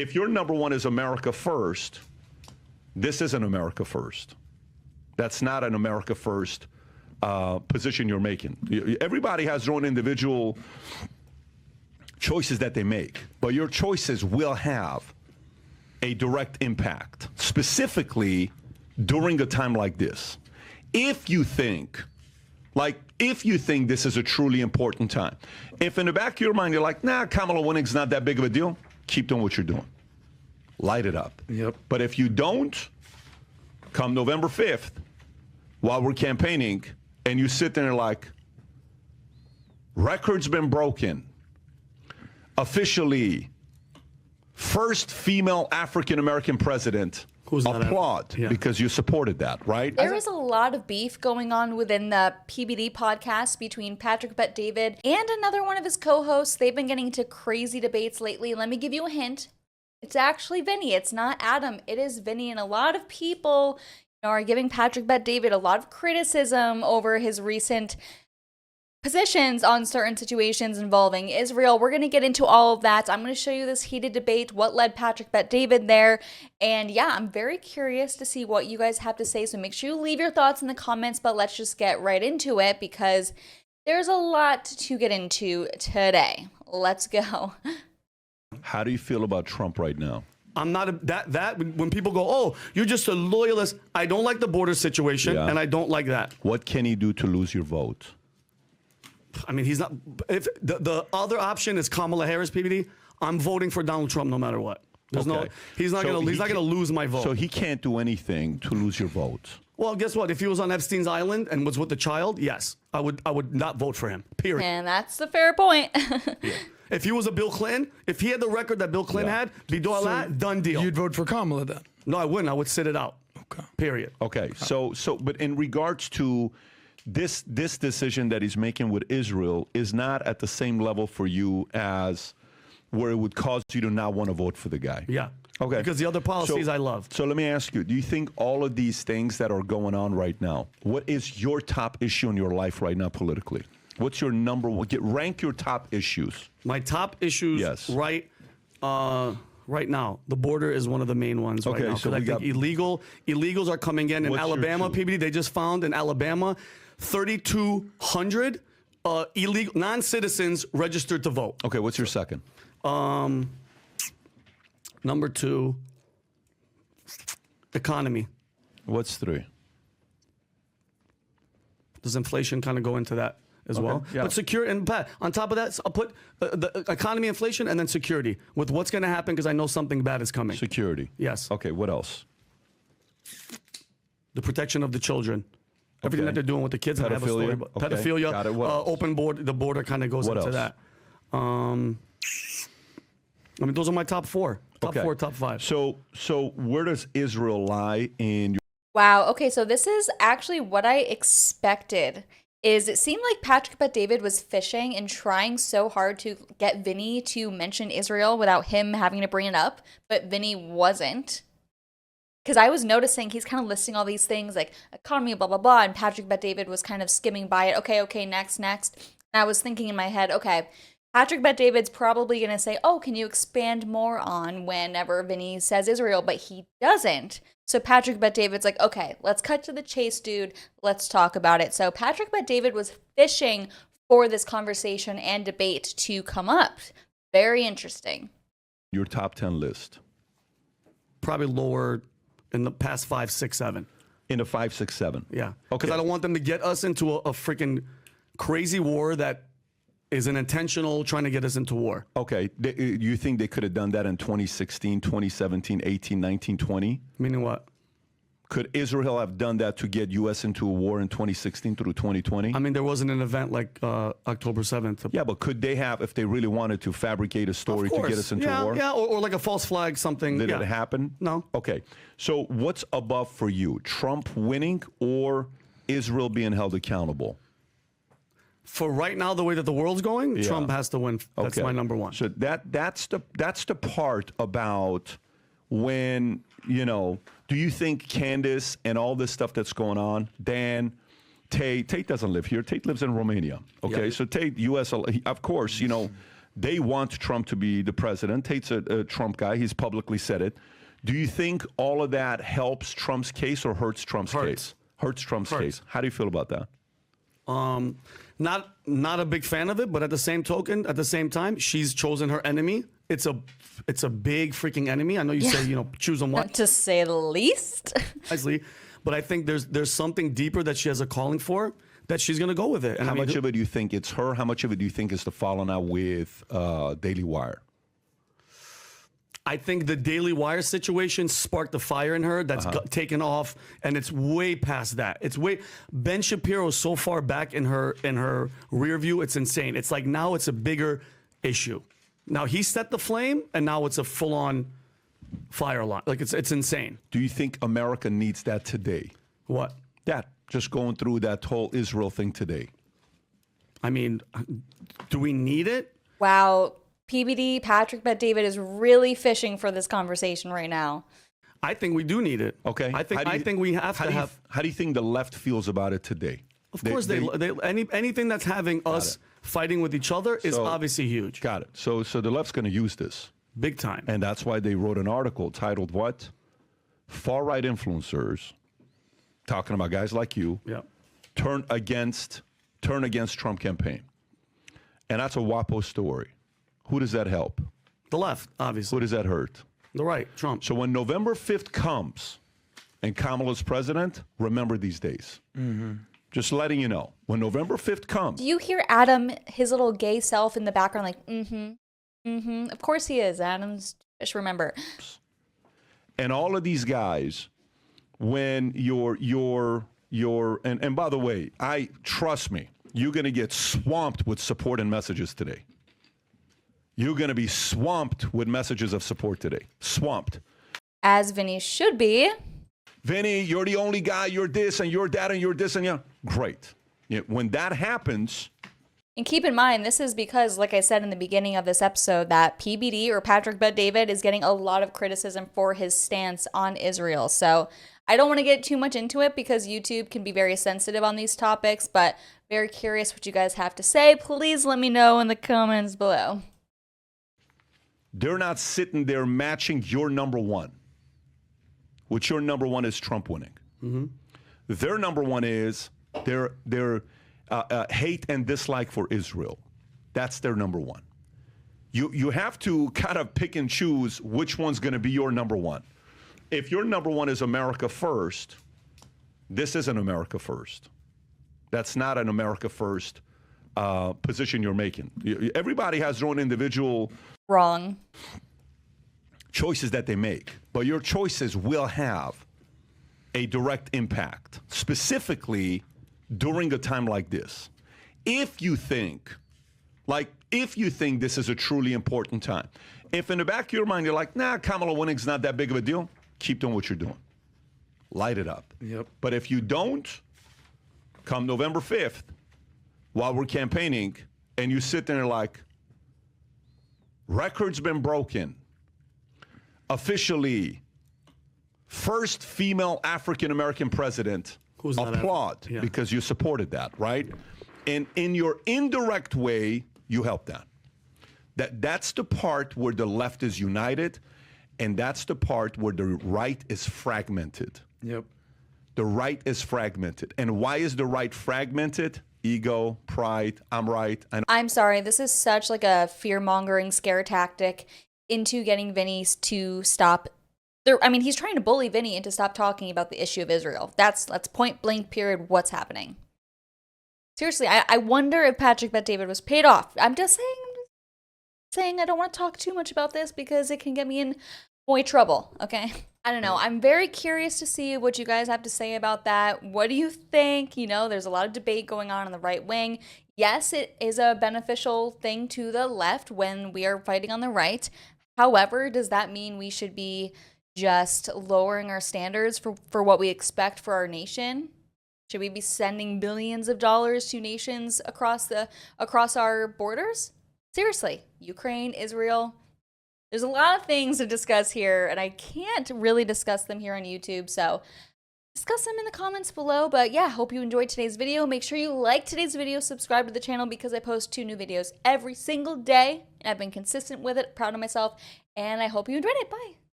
if your number one is America first, this isn't America first. That's not an America first position you're making. Everybody has their own individual choices that they make, but your choices will have a direct impact, specifically during a time like this. If you think this is a truly important time, if in the back of your mind you're like, nah, Kamala winning's not that big of a deal, keep doing what you're doing. Light it up. Yep. But if you don't, come November 5th, while we're campaigning, and you sit there like, record's been broken. Officially, first female African-American president. Applaud because you supported that, right? There is a lot of beef going on within the PBD podcast between Patrick Bet-David and another one of his co-hosts. They've been getting into crazy debates lately. Let me give you a hint. It's actually Vinny. It's not Adam. It is Vinny. And a lot of people are giving Patrick Bet-David a lot of criticism over his recent positions on certain situations involving Israel. We're going to get into all of that. I'm going to show you this heated debate, what led Patrick Bet-David there. And yeah, I'm very curious to see what you guys have to say. So make sure you leave your thoughts in the comments, but let's just get right into it because there's a lot to get into today. Let's go. How do you feel about Trump right now? I'm not that when people go, oh, you're just a loyalist. I don't like the border situation, and I don't like that. What can he do to lose your vote? I mean, he's not. If the other option is Kamala Harris, PBD, I'm voting for Donald Trump no matter what. There's no. He's not gonna. He's not gonna lose my vote. So he can't do anything to lose your vote. Well, guess what? If he was on Epstein's island and was with the child, yes, I would not vote for him. Period. And that's the fair point. Yeah. If he was a Bill Clinton, if he had the record that Bill Clinton had, done deal. You'd vote for Kamala then? No, I wouldn't. I would sit it out. Okay. Period. Okay. So, but in regards to this decision that he's making with Israel is not at the same level for you as where it would cause you to not want to vote for the guy. Yeah. Okay. Because the other policies I love. So let me ask you, do you think all of these things that are going on right now, what is your top issue in your life right now politically? What's your number one? Rank your top issues. My top issues right now. The border is one of the main ones right now. So I think illegals are coming in. In Alabama, PBD, they just found in Alabama 3,200 illegal non-citizens registered to vote. Okay, what's your second? Number two, economy. What's three? Does inflation kind of go into that as well? Yeah. But security, and Pat, on top of that, I'll put the economy, inflation, and then security with what's going to happen because I know something bad is coming. Security. Yes. Okay, what else? The protection of the children. Everything that they're doing with the kids. Pedophilia. I have a story about pedophilia. Got it. What else? Open board. The border kind of goes into that. I mean, those are my top four. Top four, top five. So where does Israel lie in your... Wow. Okay, so this is actually what I expected. Is it seemed like Patrick Bet-David was fishing and trying so hard to get Vinny to mention Israel without him having to bring it up, but Vinny wasn't. Because I was noticing he's kind of listing all these things like economy, blah, blah, blah, and Patrick Bet-David was kind of skimming by it. Okay, next. And I was thinking in my head, okay, Patrick Bet-David's probably going to say, oh, can you expand more on whenever Vinny says Israel? But he doesn't. So Patrick Bet-David's like, okay, let's cut to the chase, dude. Let's talk about it. So Patrick Bet-David was fishing for this conversation and debate to come up. Very interesting. Your top 10 list. Probably lower in the past 5, 6, 7. In the 5, 6, 7. Yeah. Okay. Because I don't want them to get us into a freaking crazy war that is an intentional trying to get us into war. Okay. You think they could have done that in 2016, 2017, 18, 19, 20? Meaning what? Could Israel have done that to get U.S. into a war in 2016 through 2020? I mean, there wasn't an event like October 7th. Yeah, but could they have, if they really wanted to, fabricate a story to get us into a war? Yeah, or like a false flag, something. Did it happen? No. Okay. So what's above for you? Trump winning or Israel being held accountable? For right now, the way that the world's going, Trump has to win. That's my number one. So that's the part about when, do you think Candace and all this stuff that's going on, Dan, Tate doesn't live here. Tate lives in Romania. Okay, so Tate, U.S., of course, They want Trump to be the president. Tate's a Trump guy. He's publicly said it. Do you think all of that helps Trump's case or hurts Trump's case? Hurts Trump's case. How do you feel about that? Not a big fan of it, but at the same time, she's chosen her enemy. It's a big freaking enemy. I know you say, choose on one. To say the least. Nicely. But I think there's something deeper that she has a calling for that she's going to go with it. And how much of it do you think it's her? How much of it do you think is the falling out with Daily Wire? I think the Daily Wire situation sparked the fire in her that's taken off, and it's way past that. Ben Shapiro is so far back in her rear view, it's insane. It's like now it's a bigger issue. Now he set the flame, and now it's a full-on fire alarm. Like it's insane. Do you think America needs that today? What? That, just going through that whole Israel thing today. I mean, do we need it? Wow. PBD, Patrick Bet-David is really fishing for this conversation right now. I think we do need it. Okay. I think we have to have. How do you think the left feels about it today? Of course, anything that's having us fighting with each other is obviously huge. Got it. So the left's going to use this. Big time. And that's why they wrote an article titled what? Far-right influencers, talking about guys like you, turn against Trump campaign. And that's a WAPO story. Who does that help? The left, obviously. Who does that hurt? The right, Trump. So when November 5th comes and Kamala's president, remember these days. Mm-hmm. Just letting you know. When November 5th comes. Do you hear Adam, his little gay self in the background like, Of course he is, Adam's. Just remember. And all of these guys, when and by the way, trust me, you're going to get swamped with support and messages today. You're going to be swamped with messages of support today. Swamped. As Vinny should be. Vinny, you're the only guy, you're this, and you're that, and you're this, and yeah. Great. When that happens. And keep in mind, this is because, like I said in the beginning of this episode, that PBD or Patrick Bet-David is getting a lot of criticism for his stance on Israel. So I don't want to get too much into it because YouTube can be very sensitive on these topics, but very curious what you guys have to say. Please let me know in the comments below. They're not sitting there matching your number one, which your number one is Trump winning. Mm-hmm. Their number one is their hate and dislike for Israel. That's their number one. You have to kind of pick and choose which one's going to be your number one. If your number one is America first, this isn't America first. That's not an America first position you're making. Everybody has their own individual wrong choices that they make, but your choices will have a direct impact, specifically during a time like this. If you think this is a truly important time, if in the back of your mind you're like, nah, Kamala winning's not that big of a deal, keep doing what you're doing. Light it up. Yep. But if you don't, come November 5th, while we're campaigning, and you sit there like, record's been broken. Officially, first female African-American president. Who's not applaud because you supported that, right? And in your indirect way, you helped that. That's the part where the left is united, and that's the part where the right is fragmented. Yep. The right is fragmented. And why is the right fragmented? Ego, pride, I'm right. I'm sorry, this is such like a fear-mongering scare tactic into getting Vinny to stop. He's trying to bully Vinny into stop talking about the issue of Israel. That's point blank period what's happening. Seriously, I wonder if Patrick Bet-David was paid off. I'm just saying I don't want to talk too much about this because it can get me in more trouble, okay? I don't know. I'm very curious to see what you guys have to say about that. What do you think? There's a lot of debate going on the right wing. Yes, it is a beneficial thing to the left when we are fighting on the right. However, does that mean we should be just lowering our standards for what we expect for our nation? Should we be sending billions of dollars to nations across our borders? Seriously, Ukraine, Israel. There's a lot of things to discuss here, and I can't really discuss them here on YouTube. So discuss them in the comments below. But yeah, hope you enjoyed today's video. Make sure you like today's video, subscribe to the channel because I post 2 new videos every single day. And I've been consistent with it, proud of myself, and I hope you enjoyed it. Bye.